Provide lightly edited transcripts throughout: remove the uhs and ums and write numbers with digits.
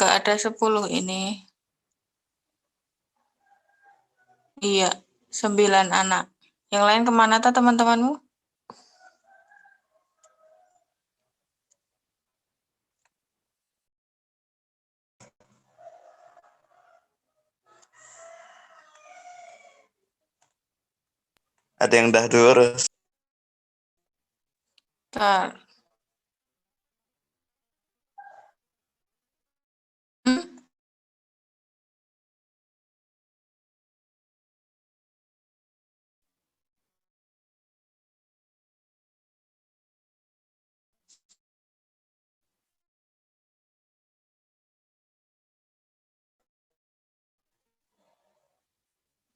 nggak ada 10 ini. Iya, 9 anak. Yang lain kemana tuh teman-temanmu? Ada yang udah diurus. Bentar.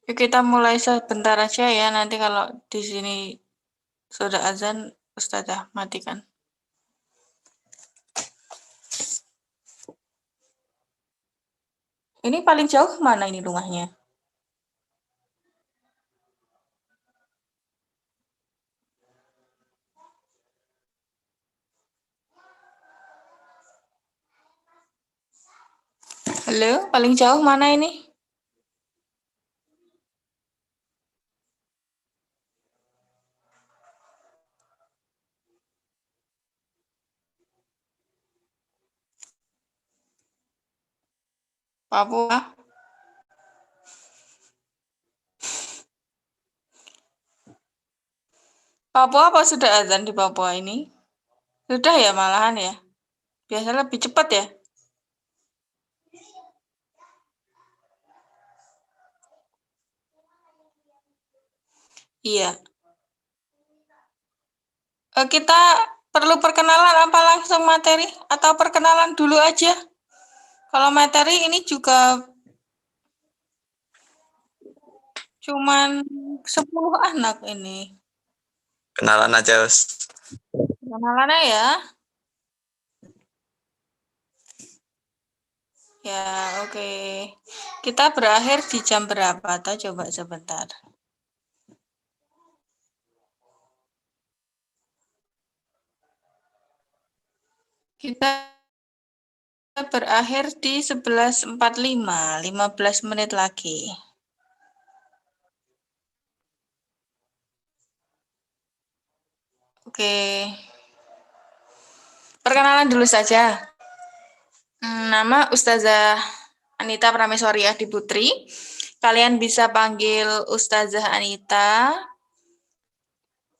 Yuk kita mulai sebentar aja ya. Nanti kalau di sini sudah azan, Ustazah matikan. Ini paling jauh mana ini rumahnya? Halo, paling jauh mana ini? Papua. Papua apa sudah azan di Papua ini? Sudah ya malahan ya. Biasanya lebih cepat ya. Iya. Kita perlu perkenalan apa langsung materi? Atau perkenalan dulu aja? Kalau materi ini juga cuman 10 anak ini. Kenalan aja, Us. Kenalannya ya. Ya, oke. Kita berakhir di jam berapa? Atau coba sebentar. Kita berakhir di 11.45, 15 menit lagi. Oke. Perkenalan dulu saja. Nama Ustazah Anita Prameswari Adi Putri. Kalian bisa panggil Ustazah Anita.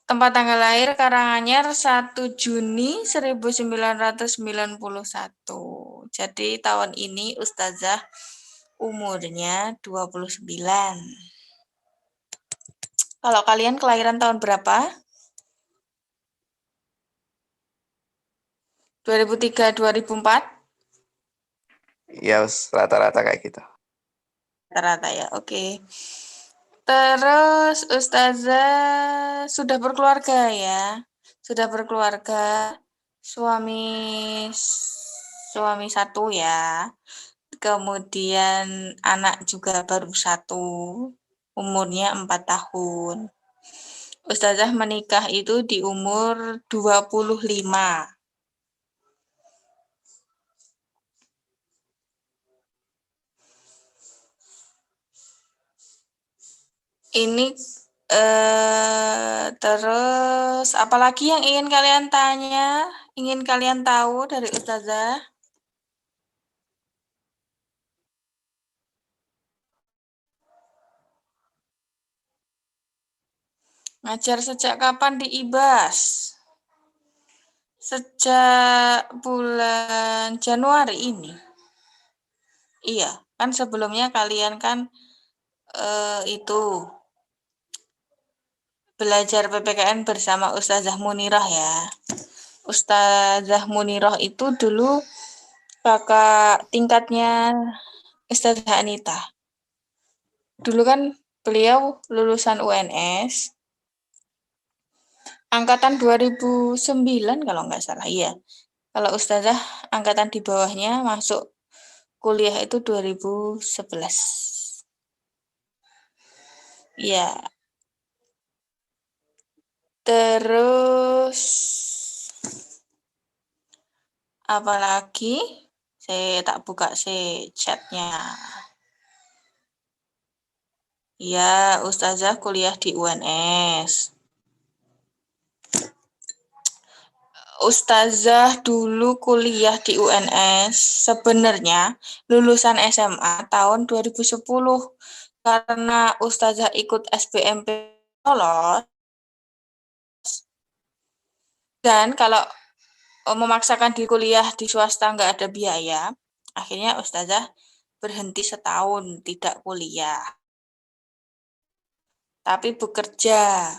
Tempat tanggal lahir Karanganyar 1 Juni 1991. Jadi tahun ini Ustazah umurnya 29. Kalau kalian kelahiran tahun berapa? 2003, 2004? Iya, Us. Rata-rata kayak gitu. Rata-rata ya, oke. Terus Ustazah sudah berkeluarga ya? Sudah berkeluarga, suami satu ya. Kemudian anak juga baru satu, umurnya 4 tahun. Ustazah menikah itu di umur 25. Ini terus apalagi yang ingin kalian tanya, ingin kalian tahu dari Ustazah? Ngajar sejak kapan di IBAS? Sejak bulan Januari ini. Iya, kan sebelumnya kalian kan itu belajar PPKN bersama Ustazah Munirah ya. Ustazah Munirah itu dulu kakak tingkatnya Ustazah Anita. Dulu kan beliau lulusan UNS angkatan 2009 kalau nggak salah. Iya. Kalau Ustazah angkatan di bawahnya masuk kuliah itu 2011. Iya. Terus apalagi? Saya tak buka chatnya. Ya, Ustazah kuliah di UNS. Ustazah dulu kuliah di UNS, sebenarnya lulusan SMA tahun 2010. Karena Ustazah ikut SBMP lolos, dan kalau memaksakan di kuliah di swasta nggak ada biaya, akhirnya Ustazah berhenti setahun tidak kuliah, tapi bekerja.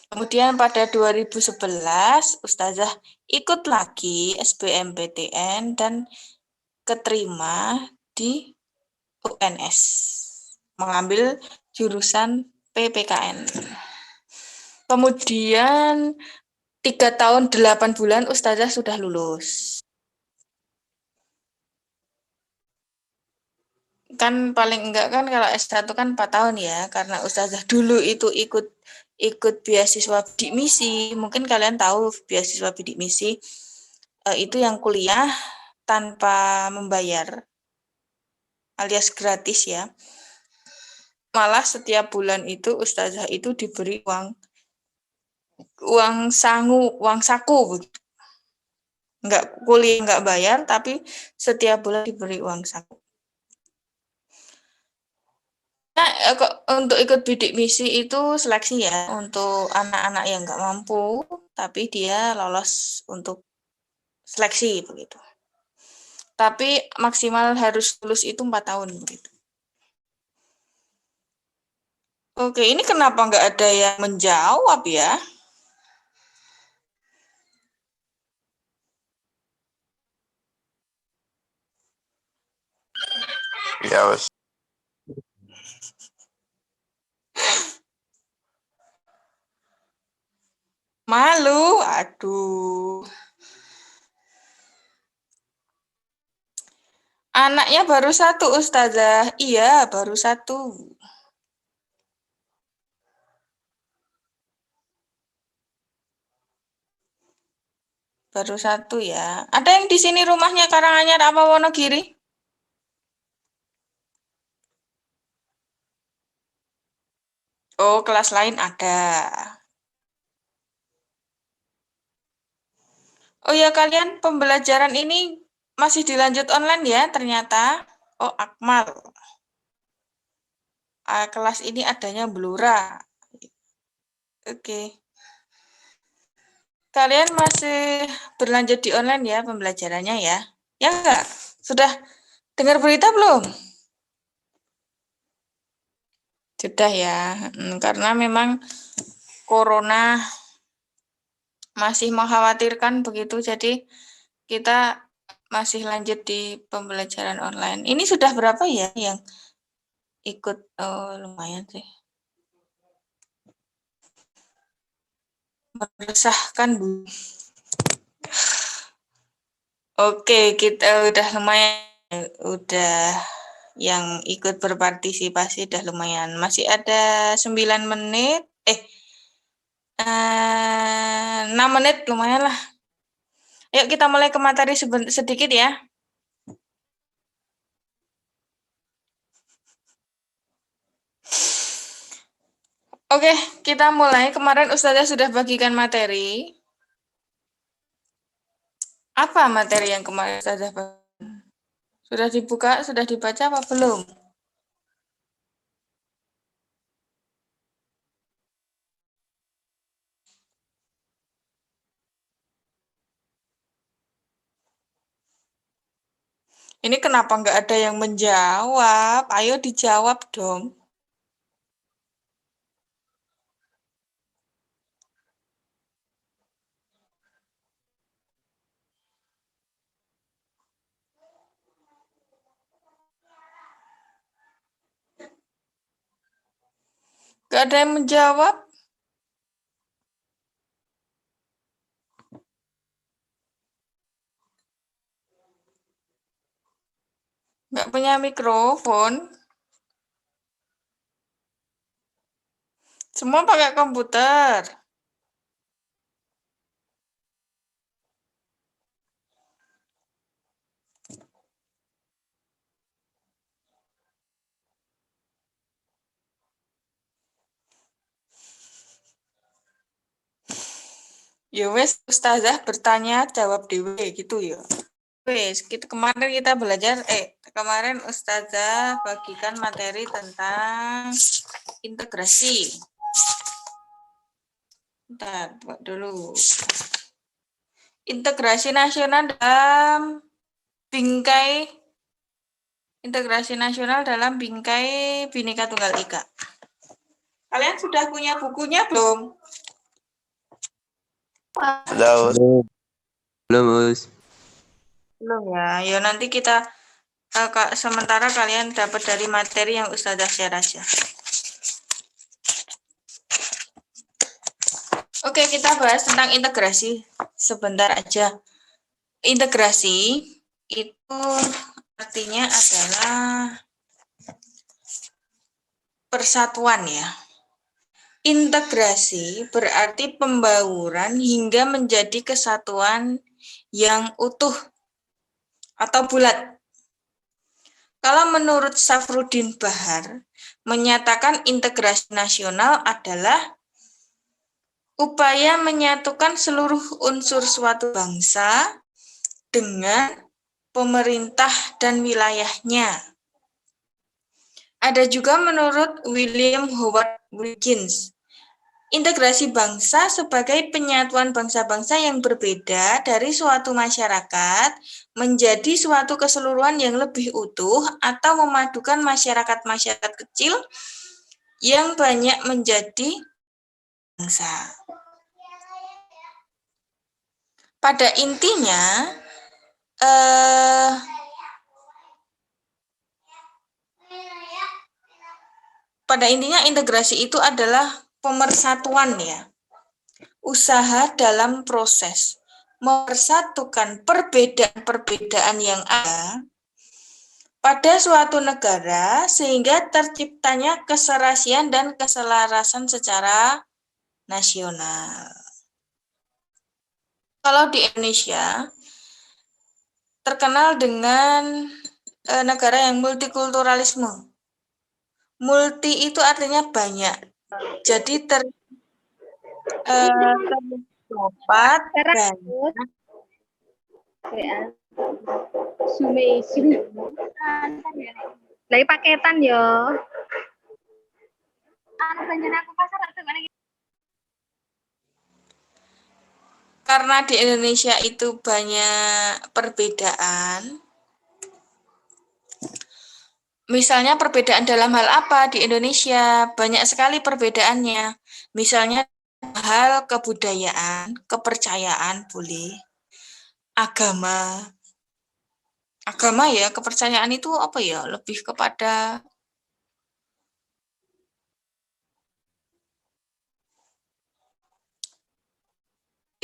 Kemudian pada 2011, Ustazah ikut lagi SBMPTN dan keterima di UNS, mengambil jurusan PPKN. Kemudian 3 tahun 8 bulan Ustazah sudah lulus. Kan paling enggak kan kalau S1 kan 4 tahun ya, karena Ustazah dulu itu ikut beasiswa bidik misi. Mungkin kalian tahu beasiswa bidik misi itu yang kuliah tanpa membayar, alias gratis ya. Malah setiap bulan itu Ustazah itu diberi uang saku begitu. Enggak kuliah enggak bayar, tapi setiap bulan diberi uang saku. Nah, untuk ikut bidik misi itu seleksi ya, untuk anak-anak yang nggak mampu, tapi dia lolos untuk seleksi begitu. Tapi maksimal harus lulus itu 4 tahun begitu. Oke, ini kenapa nggak ada yang menjawab ya? Ya wes. Malu, aduh. Anaknya baru 1, Ustazah. Iya, baru 1. Baru 1 ya. Ada yang di sini rumahnya Karanganyar apa Wonogiri? Oh, kelas lain ada. Oh ya, kalian pembelajaran ini masih dilanjut online ya ternyata. Oh, Akmal. Kelas ini adanya Blura. Oke. Kalian masih berlanjut di online ya pembelajarannya ya? Ya enggak? Sudah dengar berita belum? Sudah ya. Karena memang corona masih mengkhawatirkan begitu, jadi kita masih lanjut di pembelajaran online. Ini sudah berapa ya yang ikut? Oh, lumayan sih. Meresahkan, Bu. Oke, kita udah lumayan, udah yang ikut berpartisipasi udah lumayan. Masih ada 9 menit. 6 menit lumayan lah. Yuk kita mulai ke materi sedikit ya. Oke, kita mulai. Kemarin Ustazah sudah bagikan materi. Apa materi yang kemarin Ustazah bagikan? Sudah dibuka, sudah dibaca apa belum? Ini kenapa nggak ada yang menjawab? Ayo dijawab dong. Nggak ada yang menjawab? Nggak punya mikrofon? Semua pakai komputer. Ya wes, Ustazah bertanya jawab dewe gitu ya. Wes, kemarin Ustazah bagikan materi tentang integrasi. Bentar, buat dulu. Integrasi nasional dalam bingkai Bhinneka Tunggal Ika. Kalian sudah punya bukunya belum? Sudah, Us. Belum, Us. Belum ya. Ya nanti kita sementara kalian dapat dari materi yang Ustazah share aja. Oke, kita bahas tentang integrasi sebentar aja. Integrasi itu artinya adalah persatuan ya. Integrasi berarti pembauran hingga menjadi kesatuan yang utuh atau bulat. Kalau menurut Safruddin Bahar, menyatakan integrasi nasional adalah upaya menyatukan seluruh unsur suatu bangsa dengan pemerintah dan wilayahnya. Ada juga menurut William Howard Wilkins, integrasi bangsa sebagai penyatuan bangsa-bangsa yang berbeda dari suatu masyarakat menjadi suatu keseluruhan yang lebih utuh atau memadukan masyarakat-masyarakat kecil yang banyak menjadi bangsa. Pada intinya, integrasi itu adalah pemersatuan ya. Usaha dalam proses mempersatukan perbedaan-perbedaan yang ada pada suatu negara sehingga terciptanya keserasian dan keselarasan secara nasional. Kalau di Indonesia terkenal dengan negara yang multikulturalisme. Multi itu artinya banyak. Jadi terdapat banyak. Lagi paketan yo. Karena di Indonesia itu banyak perbedaan. Misalnya perbedaan dalam hal apa di Indonesia? Banyak sekali perbedaannya. Misalnya hal kebudayaan, kepercayaan boleh. Agama ya, kepercayaan itu apa ya? Lebih kepada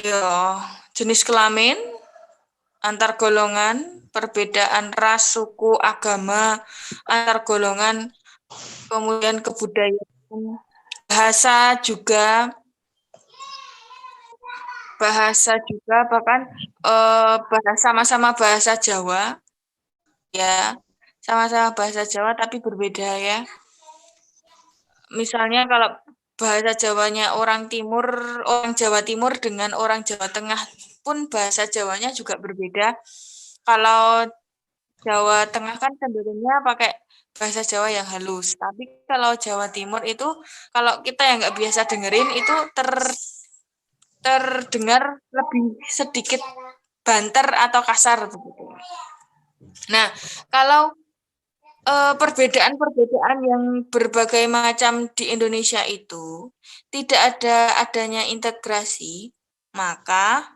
ya, jenis kelamin, antar golongan, perbedaan ras, suku, agama, antar golongan, kemudian kebudayaan, bahasa juga, bahkan sama-sama bahasa Jawa, ya, sama-sama bahasa Jawa tapi berbeda ya. Misalnya kalau bahasa Jawanya orang Jawa Timur dengan orang Jawa Tengah pun bahasa Jawanya juga berbeda. Kalau Jawa Tengah kan cenderungnya pakai bahasa Jawa yang halus. Tapi kalau Jawa Timur itu, kalau kita yang nggak biasa dengerin, itu terdengar lebih sedikit banter atau kasar begitu. Nah, kalau perbedaan-perbedaan yang berbagai macam di Indonesia itu tidak adanya integrasi, maka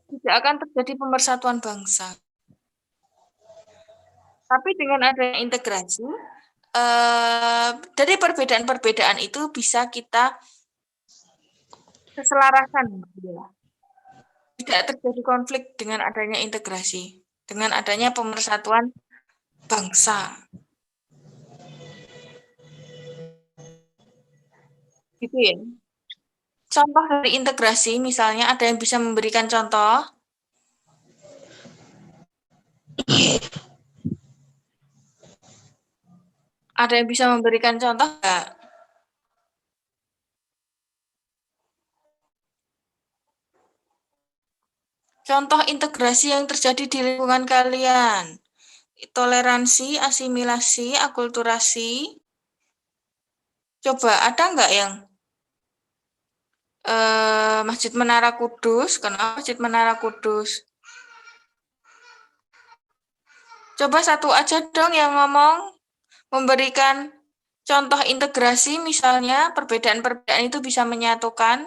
tidak akan terjadi pemersatuan bangsa. Tapi dengan adanya integrasi, dari perbedaan-perbedaan itu bisa kita keselarasan. Tidak terjadi konflik dengan adanya integrasi, dengan adanya pemersatuan bangsa. Gitu ya. Contoh dari integrasi, misalnya ada yang bisa memberikan contoh? Ada yang bisa memberikan contoh nggak? Contoh integrasi yang terjadi di lingkungan kalian. Toleransi, asimilasi, akulturasi. Coba ada nggak yang Masjid Menara Kudus? Kenapa Masjid Menara Kudus? Coba satu aja dong yang ngomong, memberikan contoh integrasi, misalnya perbedaan-perbedaan itu bisa menyatukan.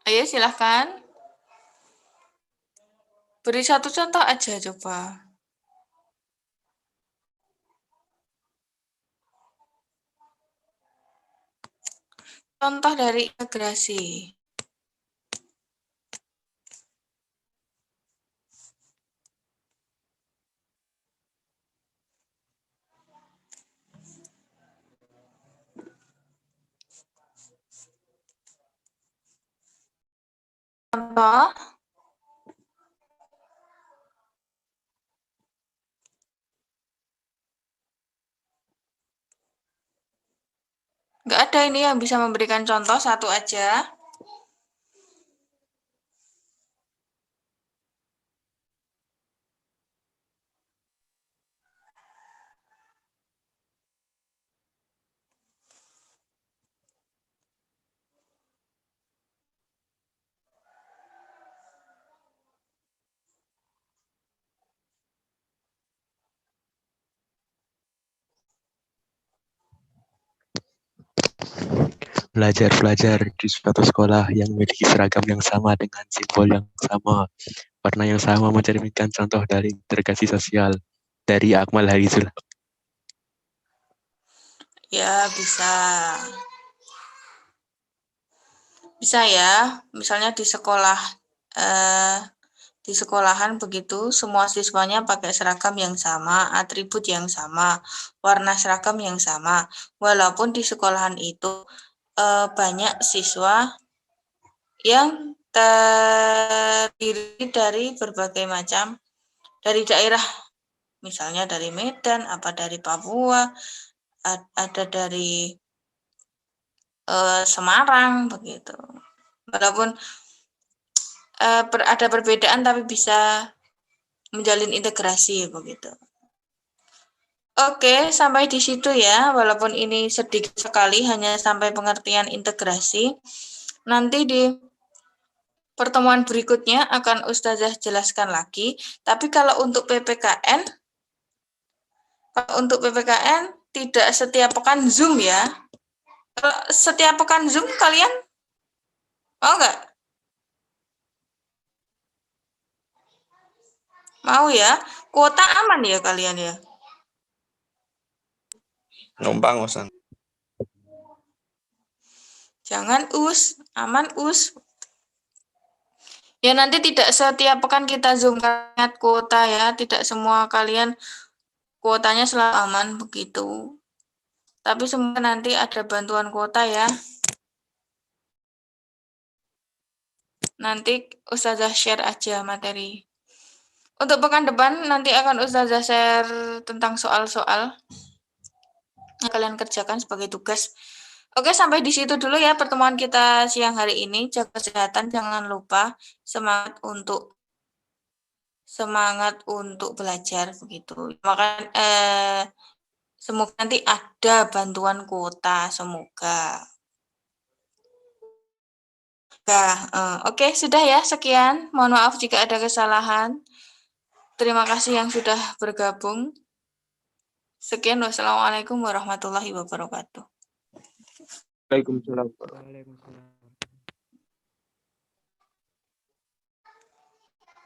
Ayo silahkan. Beri satu contoh aja coba. Contoh dari integrasi. Contoh. Nggak ada ini yang bisa memberikan contoh, satu aja. Pelajar-pelajar di suatu sekolah yang memiliki seragam yang sama dengan simbol yang sama, warna yang sama mencerminkan contoh dari integrasi sosial dari Akmal Harizul. Ya, bisa. Bisa ya, misalnya di sekolah, di sekolahan begitu, semua siswanya pakai seragam yang sama, atribut yang sama, warna seragam yang sama. Walaupun di sekolahan itu banyak siswa yang terdiri dari berbagai macam, dari daerah, misalnya dari Medan, apa dari Papua, ada dari Semarang, begitu. Walaupun ada perbedaan tapi bisa menjalin integrasi, begitu. Oke, sampai di situ ya, walaupun ini sedikit sekali, hanya sampai pengertian integrasi. Nanti di pertemuan berikutnya akan Ustazah jelaskan lagi, tapi kalau untuk PPKN tidak setiap pekan Zoom ya. Kalau setiap pekan Zoom kalian mau nggak? Mau ya? Kuota aman ya kalian ya? Numpang Ustaz. Jangan aman Ya nanti tidak setiap pekan kita Zoom, ingat kuota ya, tidak semua kalian kuotanya selalu aman begitu. Tapi semua nanti ada bantuan kuota ya. Nanti Ustazah share aja materi. Untuk pekan depan nanti akan Ustazah share tentang soal-soal yang kalian kerjakan sebagai tugas. Oke, sampai di situ dulu ya pertemuan kita siang hari ini. Jaga kesehatan, jangan lupa semangat untuk belajar begitu. Maka semoga nanti ada bantuan kuota, semoga. Oke, sudah ya, sekian. Mohon maaf jika ada kesalahan. Terima kasih yang sudah bergabung. Sekian, wassalamualaikum warahmatullahi wabarakatuh. Waalaikumsalam.